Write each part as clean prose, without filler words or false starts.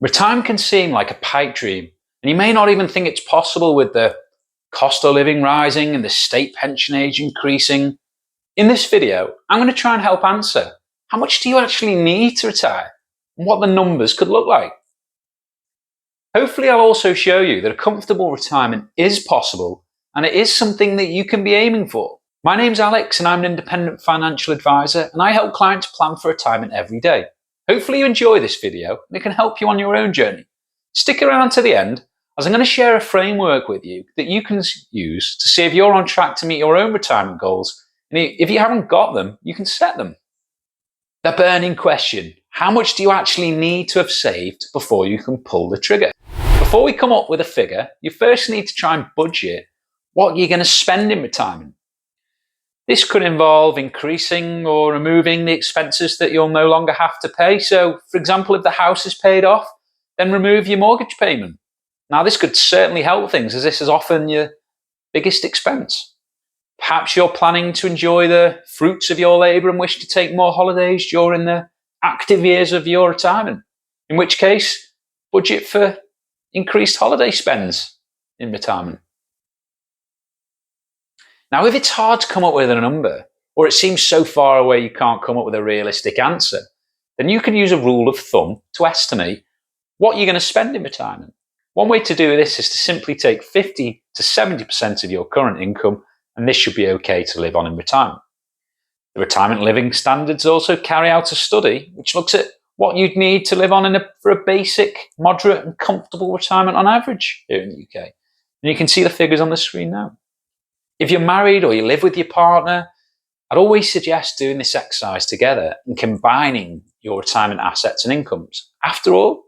Retirement can seem like a pipe dream, and you may not even think it's possible with the cost of living rising and the state pension age increasing. In this video, I'm going to try and help answer how much do you actually need to retire and what the numbers could look like. Hopefully, I'll also show you that a comfortable retirement is possible and it is something that you can be aiming for. My name's Alex and I'm an independent financial advisor and I help clients plan for retirement every day. Hopefully you enjoy this video and it can help you on your own journey. Stick around to the end as I'm going to share a framework with you that you can use to see if you're on track to meet your own retirement goals, and if you haven't got them, you can set them. The burning question: how much do you actually need to have saved before you can pull the trigger? Before we come up with a figure, you first need to try and budget what you're going to spend in retirement. This could involve increasing or removing the expenses that you'll no longer have to pay. So, for example, if the house is paid off, then remove your mortgage payment. Now, this could certainly help things, as this is often your biggest expense. Perhaps you're planning to enjoy the fruits of your labour and wish to take more holidays during the active years of your retirement, in which case, budget for increased holiday spends in retirement. Now, if it's hard to come up with a number, or it seems so far away you can't come up with a realistic answer, then you can use a rule of thumb to estimate what you're going to spend in retirement. One way to do this is to simply take 50 to 70% of your current income, and this should be okay to live on in retirement. The Retirement Living Standards also carry out a study which looks at what you'd need to live on for a basic, moderate and comfortable retirement on average here in the UK. And you can see the figures on the screen now. If you're married or you live with your partner, I'd always suggest doing this exercise together and combining your retirement assets and incomes. After all,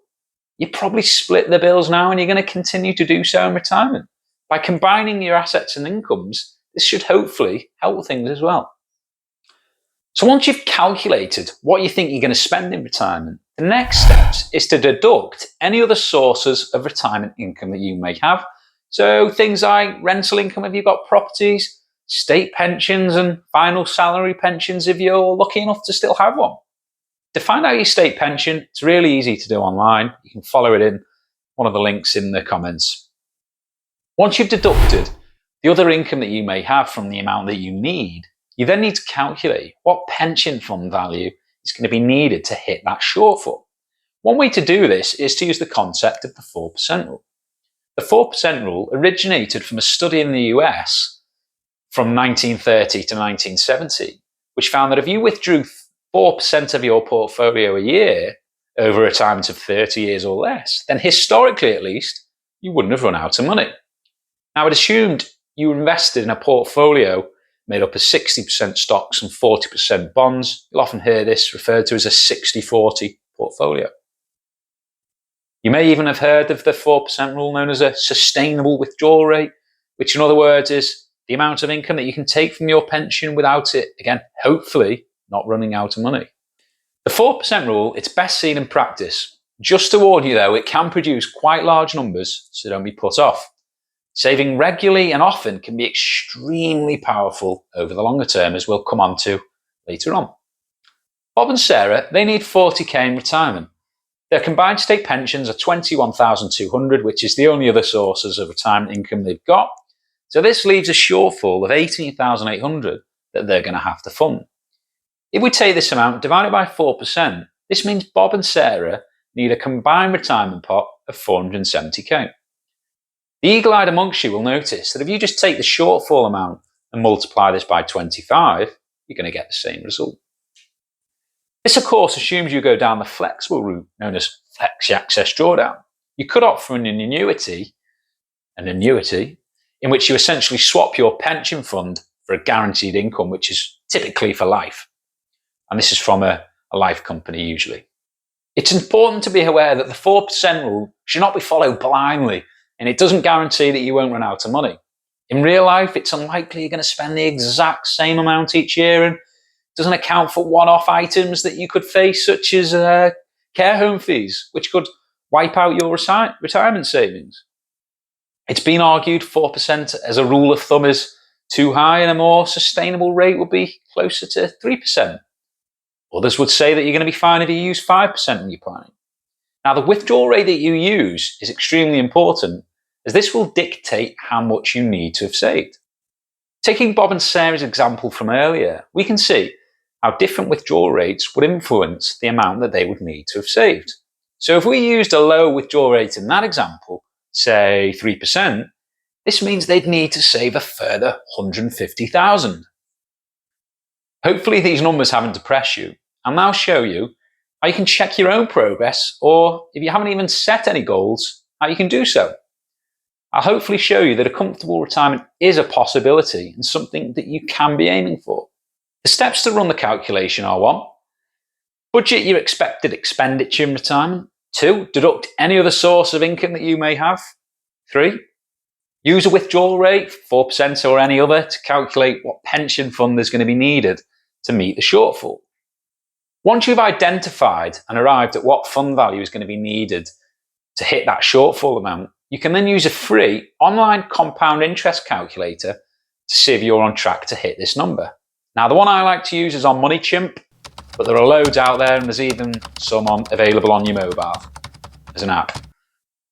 you probably split the bills now and you're going to continue to do so in retirement. By combining your assets and incomes, this should hopefully help things as well. So once you've calculated what you think you're going to spend in retirement, the next step is to deduct any other sources of retirement income that you may have. So things like rental income if you've got properties, state pensions and final salary pensions if you're lucky enough to still have one. To find out your state pension, it's really easy to do online. You can follow it in one of the links in the comments. Once you've deducted the other income that you may have from the amount that you need, you then need to calculate what pension fund value is going to be needed to hit that shortfall. One way to do this is to use the concept of the 4% rule. The 4% rule originated from a study in the US from 1930 to 1970, which found that if you withdrew 4% of your portfolio a year over a retirement of 30 years or less, then historically at least, you wouldn't have run out of money. Now, it assumed you invested in a portfolio made up of 60% stocks and 40% bonds. You'll often hear this referred to as a 60-40 portfolio. You may even have heard of the 4% rule known as a Sustainable Withdrawal Rate, which in other words is the amount of income that you can take from your pension without it, again, hopefully not running out of money. The 4% rule, it's best seen in practice. Just to warn you though, it can produce quite large numbers, so don't be put off. Saving regularly and often can be extremely powerful over the longer term, as we'll come on to later on. Bob and Sarah, they need 40k in retirement. Their combined state pensions are $21,200, which is the only other sources of retirement income they've got. So this leaves a shortfall of $18,800 that they're going to have to fund. If we take this amount, divide it by 4%, this means Bob and Sarah need a combined retirement pot of $470k. The eagle-eyed amongst you will notice that if you just take the shortfall amount and multiply this by 25, you're going to get the same result. This, of course, assumes you go down the flexible route known as flexi access drawdown. You could opt for an annuity in which you essentially swap your pension fund for a guaranteed income, which is typically for life. And this is from a life company usually. It's important to be aware that the 4% rule should not be followed blindly, and it doesn't guarantee that you won't run out of money. In real life, it's unlikely you're going to spend the exact same amount each year, and doesn't account for one-off items that you could face, such as care home fees, which could wipe out your retirement savings. It's been argued 4% as a rule of thumb is too high, and a more sustainable rate would be closer to 3%. Others would say that you're going to be fine if you use 5% when you're planning. Now, the withdrawal rate that you use is extremely important, as this will dictate how much you need to have saved. Taking Bob and Sarah's example from earlier, we can see how different withdrawal rates would influence the amount that they would need to have saved. So if we used a lower withdrawal rate in that example, say 3%, this means they'd need to save a further $150,000. Hopefully these numbers haven't depressed you. I'll now show you how you can check your own progress, or if you haven't even set any goals, how you can do so. I'll hopefully show you that a comfortable retirement is a possibility and something that you can be aiming for. The steps to run the calculation are: 1. Budget your expected expenditure in retirement. 2. Deduct any other source of income that you may have. 3. Use a withdrawal rate, 4% or any other, to calculate what pension fund is going to be needed to meet the shortfall. Once you've identified and arrived at what fund value is going to be needed to hit that shortfall amount, you can then use a free online compound interest calculator to see if you're on track to hit this number. Now, the one I like to use is on MoneyChimp, but there are loads out there, and there's even some available on your mobile as an app.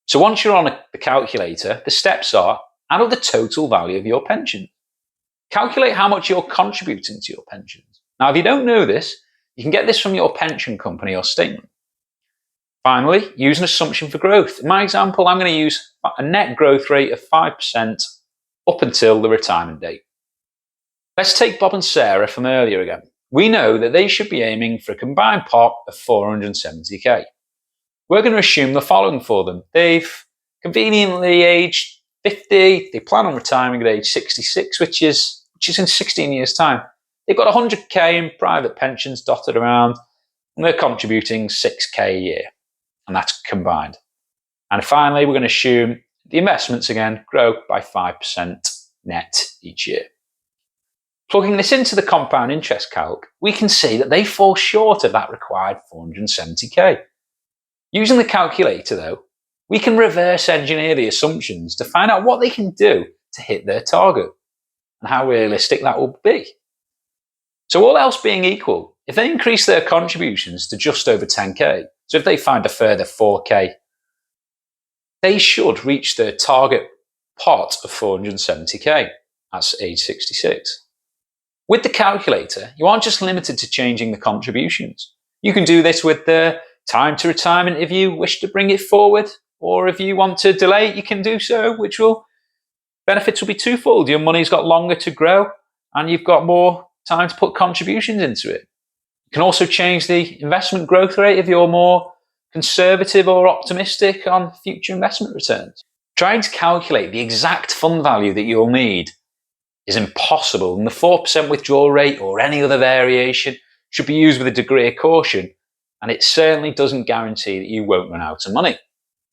So once you're on the calculator, the steps are: add up the total value of your pension. Calculate how much you're contributing to your pensions. Now, if you don't know this, you can get this from your pension company or statement. Finally, use an assumption for growth. In my example, I'm going to use a net growth rate of 5% up until the retirement date. Let's take Bob and Sarah from earlier again. We know that they should be aiming for a combined pot of 470k. We're going to assume the following for them. They've conveniently aged 50, they plan on retiring at age 66, which is in 16 years' time. They've got 100k in private pensions dotted around, and they're contributing 6k a year. And that's combined. And finally, we're going to assume the investments again grow by 5% net each year. Plugging this into the compound interest calc, we can see that they fall short of that required 470k. Using the calculator, though, we can reverse engineer the assumptions to find out what they can do to hit their target and how realistic that will be. So all else being equal, if they increase their contributions to just over 10k, so if they find a further 4k, they should reach their target pot of 470k. That's age 66. With the calculator, you aren't just limited to changing the contributions. You can do this with the time to retirement if you wish to bring it forward, or if you want to delay it, you can do so, benefits will be twofold. Your money's got longer to grow, and you've got more time to put contributions into it. You can also change the investment growth rate if you're more conservative or optimistic on future investment returns. Trying to calculate the exact fund value that you'll need is impossible, and the 4% withdrawal rate or any other variation should be used with a degree of caution, and it certainly doesn't guarantee that you won't run out of money.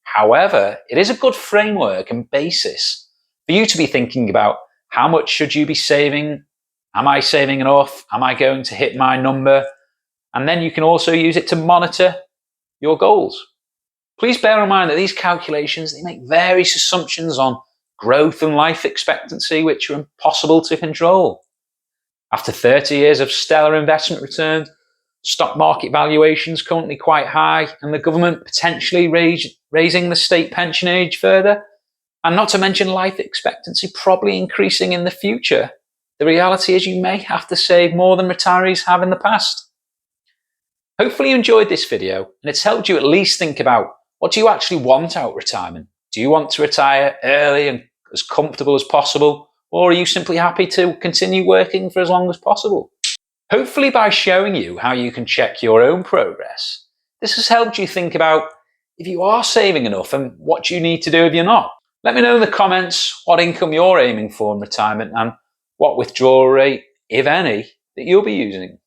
However, it is a good framework and basis for you to be thinking about: how much should you be saving? Am I saving enough? Am I going to hit my number? And then you can also use it to monitor your goals. Please bear in mind that these calculations, they make various assumptions on growth and life expectancy, which are impossible to control. After 30 years of stellar investment returns, stock market valuations currently quite high, and the government potentially raising the state pension age further, and not to mention life expectancy probably increasing in the future, the reality is you may have to save more than retirees have in the past. Hopefully you enjoyed this video, and it's helped you at least think about: what do you actually want out of retirement? Do you want to retire early and as comfortable as possible, or are you simply happy to continue working for as long as possible? Hopefully by showing you how you can check your own progress, this has helped you think about if you are saving enough and what you need to do if you're not. Let me know in the comments what income you're aiming for in retirement and what withdrawal rate, if any, that you'll be using.